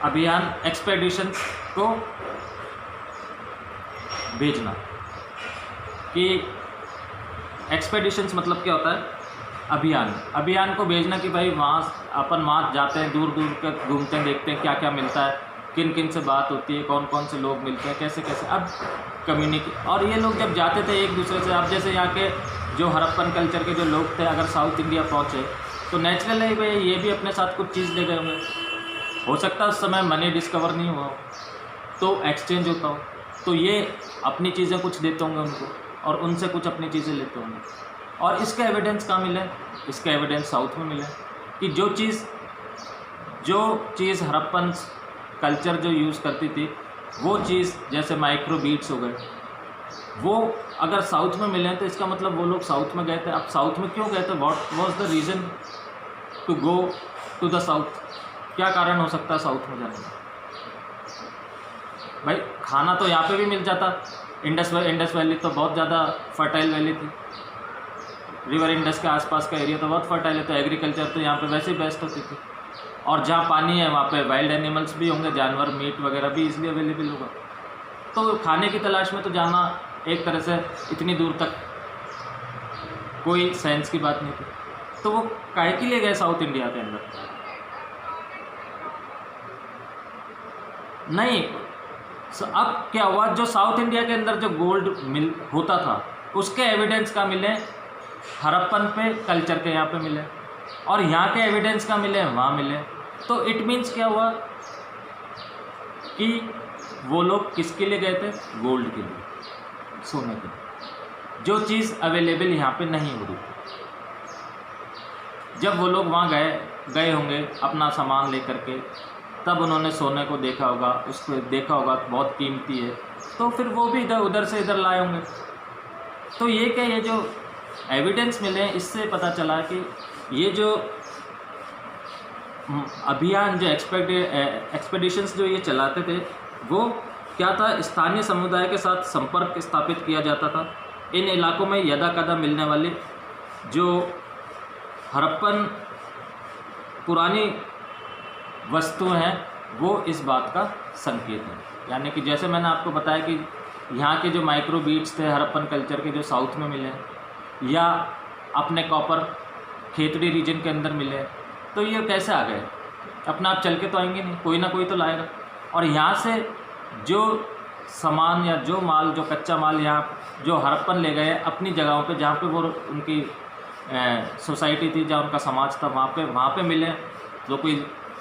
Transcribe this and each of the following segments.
अभियान एक्सपेडिशंस को भेजना। कि एक्सपेडिशंस मतलब क्या होता है? अभियान को भेजना कि भाई वहाँ जाते हैं, दूर दूर तक घूमते हैं, देखते हैं क्या क्या मिलता है, किन किन से बात होती है, कौन कौन से लोग मिलते हैं, कैसे कैसे अब और ये लोग जब जाते थे एक दूसरे से, अब जैसे यहाँ के जो हड़प्पन कल्चर के जो लोग थे अगर साउथ इंडिया पहुँचे तो नेचुरल है भाई ये भी अपने साथ कुछ चीज़ ले गए होंगे। हो सकता है उस समय मनी डिस्कवर नहीं हुआ हो तो एक्सचेंज होता हो, तो ये अपनी चीज़ें कुछ देते होंगे उनको और उनसे कुछ अपनी चीज़ें लेते होंगे। और इसका एविडेंस कहाँ मिले? इसका एविडेंस साउथ में मिले कि जो चीज़ हड़प्पन कल्चर जो यूज़ करती थी वो चीज़ जैसे माइक्रो बीट्स हो गए, वो अगर साउथ में मिले तो इसका मतलब वो लोग साउथ में गए थे। अब साउथ में क्यों गए थे? What was the reason to go to the south? क्या कारण हो सकता है साउथ में जाने का? भाई खाना तो यहाँ पे भी मिल जाता। इंडस वैली तो बहुत ज़्यादा फर्टाइल वैली थी, रिवर इंडस के आसपास का एरिया तो बहुत फर्टाइल है, तो एग्रीकल्चर तो यहाँ पे वैसे ही बेस्ट होती थी। और जहाँ पानी है वहाँ पे वाइल्ड एनिमल्स भी होंगे, जानवर मीट वगैरह भी इसलिए अवेलेबल होगा। तो खाने की तलाश में तो जाना एक तरह से इतनी दूर तक कोई सेंस की बात नहीं थी। तो वो काहे के लिए गए साउथ इंडिया के अंदर? नहीं, अब क्या हुआ, जो साउथ इंडिया के अंदर जो गोल्ड मिल होता था उसके एविडेंस का मिले हड़प्पन पे कल्चर के यहाँ पे मिले, और यहाँ के एविडेंस का मिले वहाँ मिले। तो इट मीन्स क्या हुआ कि वो लोग किसके लिए गए थे? गोल्ड के लिए, सोने के लिए, जो चीज़ अवेलेबल यहाँ पे नहीं हो रही। जब वो लोग वहाँ गए होंगे अपना सामान लेकर के, तब उन्होंने सोने को देखा होगा, उसको देखा होगा बहुत कीमती है, तो फिर वो भी उधर से इधर लाए होंगे। तो ये क्या, ये जो एविडेंस मिले इससे पता चला कि ये जो अभियान जो एक्सपेडिशंस जो ये चलाते थे वो क्या था, स्थानीय समुदाय के साथ संपर्क स्थापित किया जाता था। इन इलाकों में यदा कदा मिलने वाली जो हड़प्पन पुरानी वस्तुएं हैं वो इस बात का संकेत है। यानी कि जैसे मैंने आपको बताया कि यहाँ के जो माइक्रो बीट्स थे हड़प्पन कल्चर के जो साउथ में मिले, या अपने कॉपर खेतड़ी रीजन के अंदर मिले, तो ये कैसे आ गए? अपना आप चल के तो आएंगे नहीं, कोई ना कोई तो लाएगा। और यहाँ से जो सामान या जो माल, जो कच्चा माल यहाँ जो हड़प्पन ले गए अपनी जगहों पे जहाँ पे वो उनकी सोसाइटी थी, जहाँ उनका समाज था, वहाँ पे मिले, तो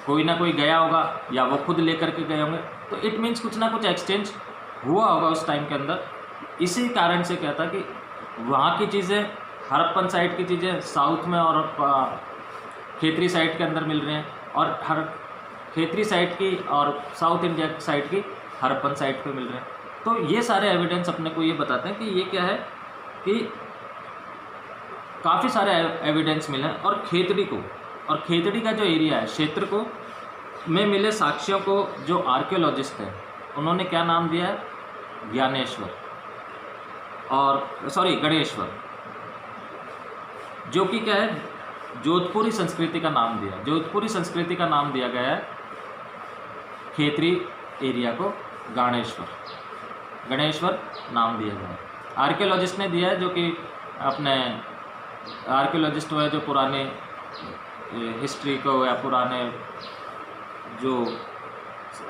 कोई ना कोई गया होगा या वो खुद लेकर के गए होंगे। तो इट मीन्स कुछ ना कुछ एक्सचेंज हुआ होगा उस टाइम के अंदर। इसी कारण से क्या था कि वहाँ की चीज़ें, हड़प्पन साइड की चीज़ें साउथ में और खेतरी साइड के अंदर मिल रही हैं, और खेतरी साइड की और साउथ इंडिया साइड की हड़प्पन साइड पे मिल रहे हैं। तो ये सारे एविडेंस अपने को ये बताते हैं कि ये क्या है कि काफ़ी सारे एविडेंस मिले। और खेतड़ी का जो एरिया है, क्षेत्र को में मिले साक्ष्यों को जो आर्कियोलॉजिस्ट हैं उन्होंने क्या नाम दिया है? गणेश्वर, जो कि क्या है, जोधपुरी संस्कृति का नाम दिया। जोधपुरी संस्कृति का नाम दिया गया है खेतरी एरिया को गणेश्वर नाम दिया गया है। आर्कियोलॉजिस्ट ने दिया है, जो कि अपने आर्कियोलॉजिस्ट हुए जो पुराने हिस्ट्री को या पुराने जो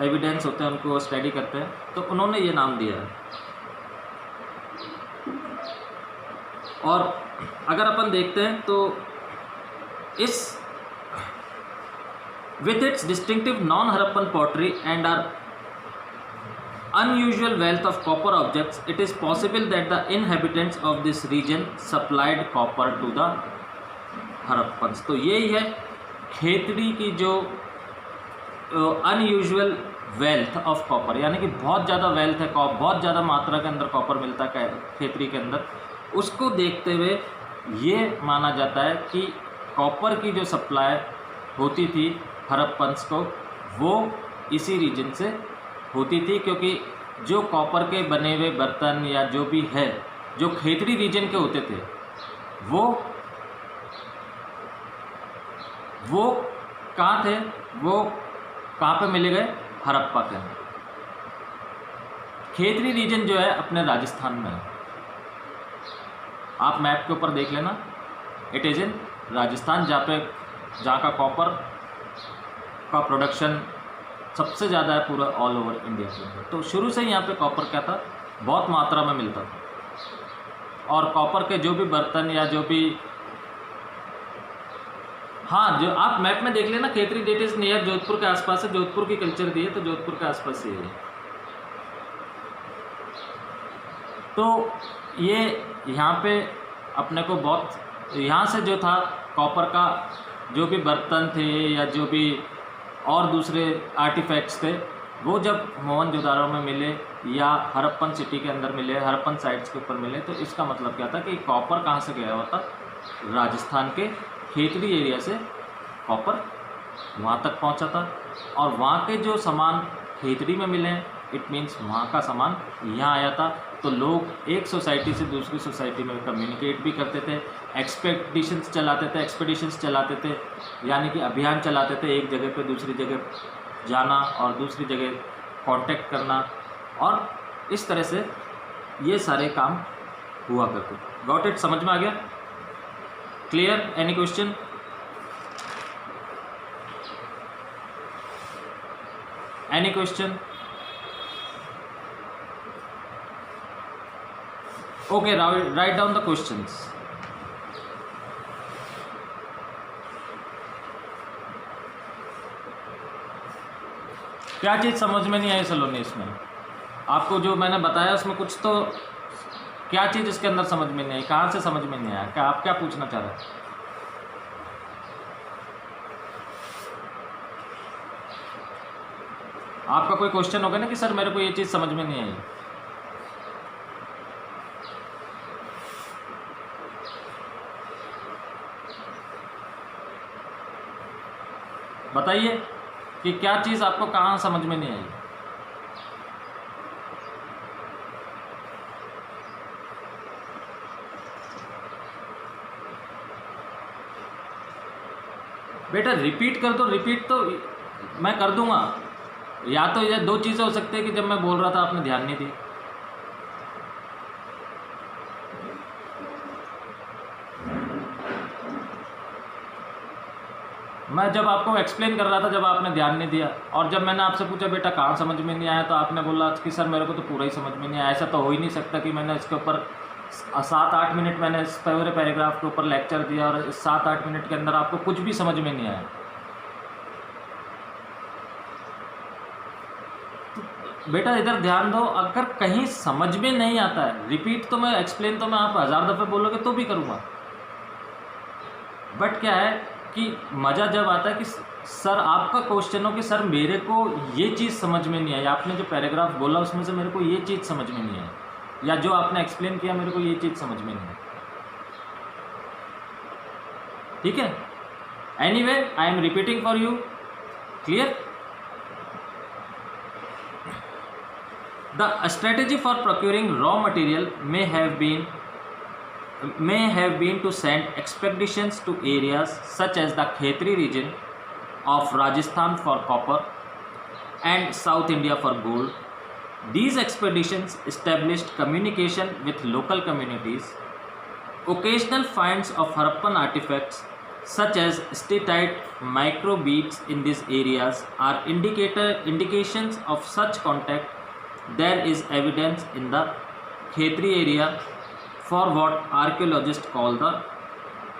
एविडेंस होते हैं उनको स्टडी करते हैं, तो उन्होंने ये नाम दिया है। और अगर अपन देखते हैं तो इस with its distinctive non-Harappan pottery and our unusual wealth of copper objects, it is possible that the inhabitants of this region supplied copper to the Harappans। तो यही है खेतड़ी की जो अनयूजुअल वेल्थ ऑफ कॉपर, यानी कि बहुत ज़्यादा वेल्थ है, बहुत ज़्यादा मात्रा के अंदर कॉपर मिलता है खेतड़ी के अंदर। उसको देखते हुए ये माना जाता है कि कॉपर की जो सप्लाई होती थी हड़प्पन्स को वो इसी रीजन से होती थी, क्योंकि जो कॉपर के बने हुए बर्तन या जो भी है जो खेतड़ी रीजन के होते थे वो कहाँ थे? वो कहाँ पे मिले गए? हड़प्पा के अंदर। खेतरी रीजन जो है अपने राजस्थान में है, आप मैप के ऊपर देख लेना, इट इज़ इन राजस्थान, जहाँ का कॉपर का प्रोडक्शन सबसे ज़्यादा है पूरा ऑल ओवर इंडिया के अंदर। तो शुरू से ही यहाँ पे कॉपर क्या था, बहुत मात्रा में मिलता था। और कॉपर के जो भी बर्तन या जो भी, हाँ, जो आप मैप में देख लेना, Khetri state is near Jodhpur के आसपास है, जोधपुर की कल्चर दी है तो जोधपुर के आसपास ही है। तो ये यहाँ पे अपने को बहुत, यहाँ से जो था कॉपर का जो भी बर्तन थे या जो भी और दूसरे आर्टिफैक्ट्स थे, वो जब मोहनजोदाड़ो में मिले या हड़प्पन सिटी के अंदर मिले, हड़प्पन साइट्स के ऊपर मिले, तो इसका मतलब क्या था कि कॉपर कहाँ से गया हुआ था? राजस्थान के खेतरी एरिया से कॉपर वहाँ तक पहुँचा था। और वहाँ के जो सामान खेतरी में मिले हैं, इट मीन्स वहाँ का सामान यहाँ आया था। तो लोग एक सोसाइटी से दूसरी सोसाइटी में कम्युनिकेट भी करते थे, एक्सपेडिशंस चलाते थे, यानी कि अभियान चलाते थे, एक जगह पे दूसरी जगह जाना और दूसरी जगह कांटेक्ट करना, और इस तरह से ये सारे काम हुआ करते थे। Got it? समझ में आ गया? Clear? Any question? Any question? Okay, write down the questions. क्या चीज़ समझ में नहीं आई सलोनी इसमें? आपको जो मैंने बताया उसमें कुछ तो, क्या चीज़ इसके अंदर समझ में नहीं आई? कहाँ से समझ में नहीं आया? क्या आप क्या पूछना चाह रहे हैं? आपका कोई क्वेश्चन होगा ना कि सर मेरे को ये चीज़ समझ में नहीं आई। बताइए कि क्या चीज़ आपको कहाँ समझ में नहीं आई? बेटा रिपीट कर दो। रिपीट तो मैं कर दूंगा, या तो ये दो चीज़ें हो सकती है कि जब मैं बोल रहा था आपने ध्यान नहीं दिया। मैं जब आपको एक्सप्लेन कर रहा था, जब आपने ध्यान नहीं दिया, और जब मैंने आपसे पूछा बेटा कहाँ समझ में नहीं आया, तो आपने बोला कि सर मेरे को तो पूरा ही समझ में नहीं आया। ऐसा तो हो ही नहीं सकता कि मैंने इसके ऊपर 7-8 मिनट मैंने इस पूरे पैराग्राफ के ऊपर लेक्चर दिया और इस 7-8 मिनट के अंदर आपको कुछ भी समझ में नहीं आया। तो बेटा इधर ध्यान दो, अगर कहीं समझ में नहीं आता है, रिपीट तो मैं, एक्सप्लेन तो मैं आप 1000 दफ़े बोलोगे तो भी करूँगा, बट क्या है कि मज़ा जब आता है कि सर आपका क्वेश्चन हो कि सर मेरे को ये चीज़ समझ में नहीं आई, आपने जो पैराग्राफ बोला उसमें से मेरे को ये चीज़ समझ में नहीं आई, या जो आपने एक्सप्लेन किया मेरे को ये चीज़ समझ में नहीं आई। ठीक है? Anyway I am repeating for you. Clear? The strategy for procuring raw material may have been to send expeditions to areas such as the Khetri region of Rajasthan for copper and South India for gold. These expeditions established communication with local communities. Occasional finds of Harappan artifacts such as steatite microbeads in these areas are indications of such contact. There is evidence in the Khetri area for what archaeologists call the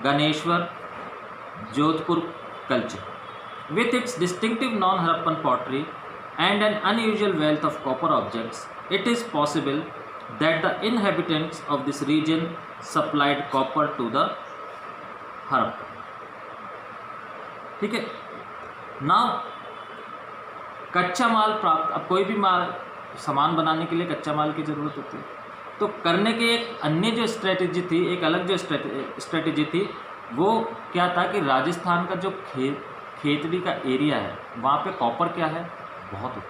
Ganeshwar Jodhpur culture. With its distinctive non-Harappan pottery and an unusual wealth of copper objects, it is possible that the inhabitants of this region supplied copper to the Harappa. ठीक है? Now कच्चा माल प्राप्त, अब कोई भी सामान बनाने के लिए कच्चा माल की ज़रूरत होती है, तो करने की एक अन्य जो स्ट्रेटजी थी, एक अलग जो स्ट्रेटजी थी, वो क्या था कि राजस्थान का जो खेतड़ी का एरिया है, वहाँ पे कॉपर क्या है, बहुत होता है।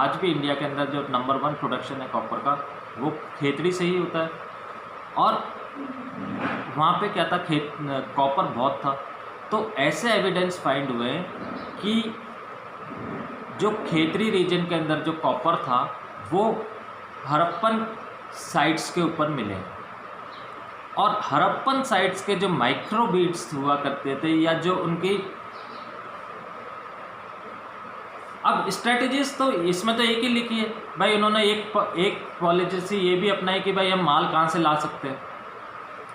आज भी इंडिया के अंदर जो नंबर 1 प्रोडक्शन है कॉपर का, वो खेतड़ी से ही होता है। और वहाँ पे क्या था, कॉपर बहुत था। तो ऐसे एविडेंस फाइंड हुए कि जो खेतरी रीजन के अंदर जो कॉपर था वो हड़प्पन साइट्स के ऊपर मिले, और हड़प्पन साइट्स के जो माइक्रोबीट्स हुआ करते थे या जो उनकी, अब स्ट्रेटजीज तो इसमें तो एक ही लिखी है भाई, उन्होंने एक पॉलिसी ये भी अपनाई कि भाई हम माल कहाँ से ला सकते हैं।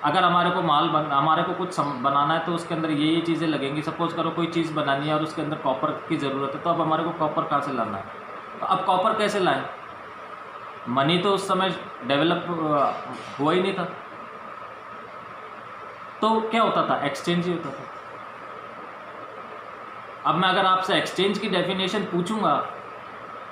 अगर हमारे को हमारे को कुछ बनाना है तो उसके अंदर ये चीज़ें लगेंगी। सपोज करो कोई चीज़ बनानी है और उसके अंदर कॉपर की ज़रूरत है, तो अब हमारे को कॉपर कहाँ से लाना है, तो अब कॉपर कैसे लाएं? मनी तो उस समय डेवलप हुआ ही नहीं था, तो क्या होता था, एक्सचेंज ही होता था। अब मैं अगर आपसे एक्सचेंज की डेफिनेशन पूछूंगा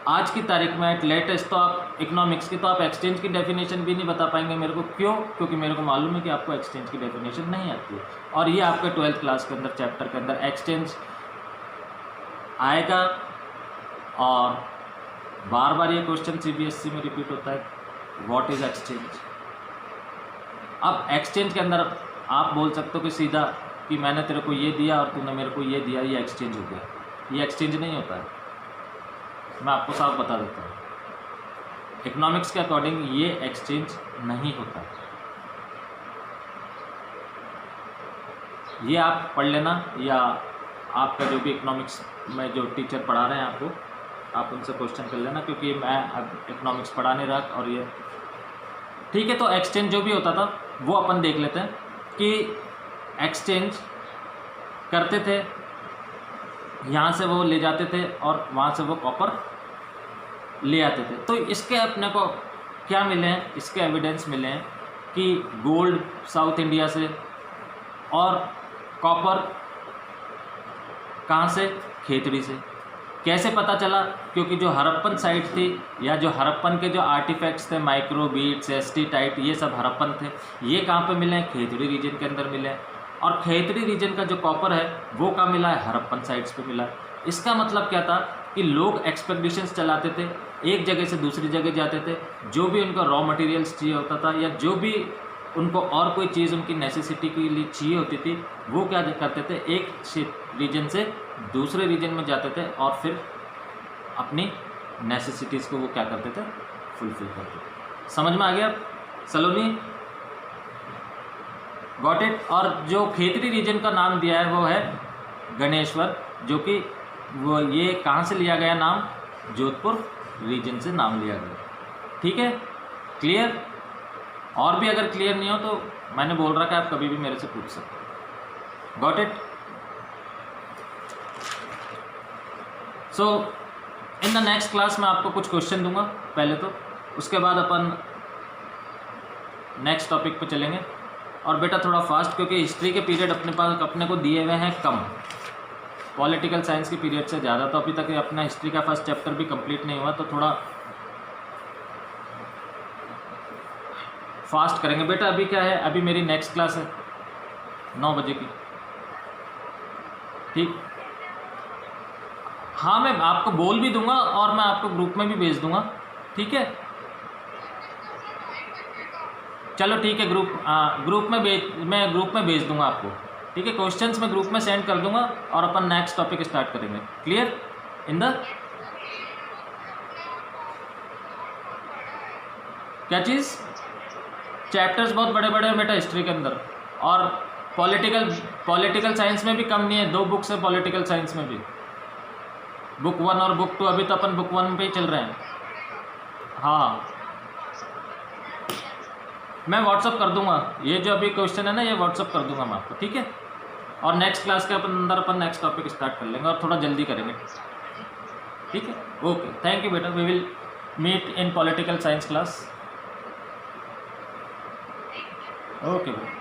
आज की तारीख में एट लेटेस्ट, तो आप इकोनॉमिक्स की, तो आप एक्सचेंज की डेफिनेशन भी नहीं बता पाएंगे मेरे को। क्यों? क्योंकि मेरे को मालूम है कि आपको एक्सचेंज की डेफिनेशन नहीं आती है, और ये आपके 12th क्लास के अंदर चैप्टर के अंदर एक्सचेंज आएगा, और बार बार ये क्वेश्चन CBSE में रिपीट होता है, व्हाट इज़ एक्सचेंज। अब एक्सचेंज के अंदर आप बोल सकते हो कि सीधा कि मैंने तेरे को ये दिया और तूने मेरे को ये दिया, ये एक्सचेंज हो गया। ये एक्सचेंज नहीं होता है, मैं आपको साफ बता देता हूँ। इकोनॉमिक्स के अकॉर्डिंग ये एक्सचेंज नहीं होता। ये आप पढ़ लेना, या आपका जो भी इकोनॉमिक्स में जो टीचर पढ़ा रहे हैं आपको, आप उनसे क्वेश्चन कर लेना, क्योंकि मैं अब इकोनॉमिक्स पढ़ा नहीं रहा। और ये ठीक है, तो एक्सचेंज जो भी होता था वो अपन देख लेते हैं कि एक्सचेंज करते थे, यहाँ से वो ले जाते थे और वहाँ से वो कॉपर ले आते थे। तो इसके अपने को क्या मिले हैं, इसके एविडेंस मिले हैं कि गोल्ड साउथ इंडिया से, और कॉपर कहाँ से, खेतड़ी से। कैसे पता चला? क्योंकि जो हड़प्पन साइट थी, या जो हड़प्पन के जो आर्टिफैक्ट्स थे, माइक्रोबीट्स, एस्टीटाइट, ये सब हड़प्पन थे। ये कहाँ पे मिले हैं? खेतड़ी रीजन के अंदर मिले हैं। और खेतड़ी रीजन का जो कॉपर है वो कहाँ मिला है? हड़प्पन साइट्स पे मिला है। इसका मतलब क्या था कि लोग एक्सपेडिशंस चलाते थे, एक जगह से दूसरी जगह जाते थे, जो भी उनका रॉ मटेरियल्स चाहिए होता था, या जो भी उनको और कोई चीज़ उनकी नेसेसिटी के लिए चाहिए होती थी, वो क्या करते थे, एक रीजन से दूसरे रीजन में जाते थे और फिर अपनी नेसेसिटीज़ को वो क्या करते थे, फुलफिल करते थे। समझ में आ गया सलोनी? Got it? और जो खेतड़ी रीजन का नाम दिया है वो है गणेश्वर, जो कि वो ये कहाँ से लिया गया नाम? जोधपुर रीजन से नाम लिया गया। ठीक है, क्लियर? और भी अगर क्लियर नहीं हो तो मैंने बोल रहा कि आप कभी भी मेरे से पूछ सकते हो। Got it? So in the next class मैं आपको कुछ क्वेश्चन दूंगा पहले तो, उसके बाद अपन नेक्स्ट टॉपिक पे चलेंगे। और बेटा थोड़ा फास्ट, क्योंकि हिस्ट्री के पीरियड अपने पास अपने को दिए हुए हैं कम, पॉलिटिकल साइंस के पीरियड से ज़्यादा। तो अभी तक अपना हिस्ट्री का फर्स्ट चैप्टर भी कंप्लीट नहीं हुआ, तो थोड़ा फास्ट करेंगे। बेटा अभी क्या है, अभी मेरी नेक्स्ट क्लास है 9 बजे की। ठीक, हाँ मैं आपको बोल भी दूंगा और मैं आपको ग्रुप में भी भेज दूंगा। ठीक है, चलो ठीक है, मैं ग्रुप में भेज दूंगा आपको। ठीक है, क्वेश्चंस मैं ग्रुप में सेंड कर दूंगा और अपन नेक्स्ट टॉपिक स्टार्ट करेंगे। क्लियर? इन द क्या चीज़? चैप्टर्स बहुत बड़े बड़े हैं बेटा हिस्ट्री के अंदर, और पॉलिटिकल साइंस में भी कम नहीं है। 2 बुक्स है पॉलिटिकल साइंस में भी, बुक 1 और बुक 2। अभी तो अपन बुक 1 पे ही चल रहे हैं। हाँ, मैं व्हाट्सअप कर दूंगा, ये जो अभी क्वेश्चन है ना, ये व्हाट्सअप कर दूंगा मैं आपको। ठीक है, और नेक्स्ट क्लास के अंदर अपन नेक्स्ट टॉपिक स्टार्ट कर लेंगे, और थोड़ा जल्दी करेंगे। ठीक है, ओके, थैंक यू बेटा। We will meet in political science class. Okay बेटा।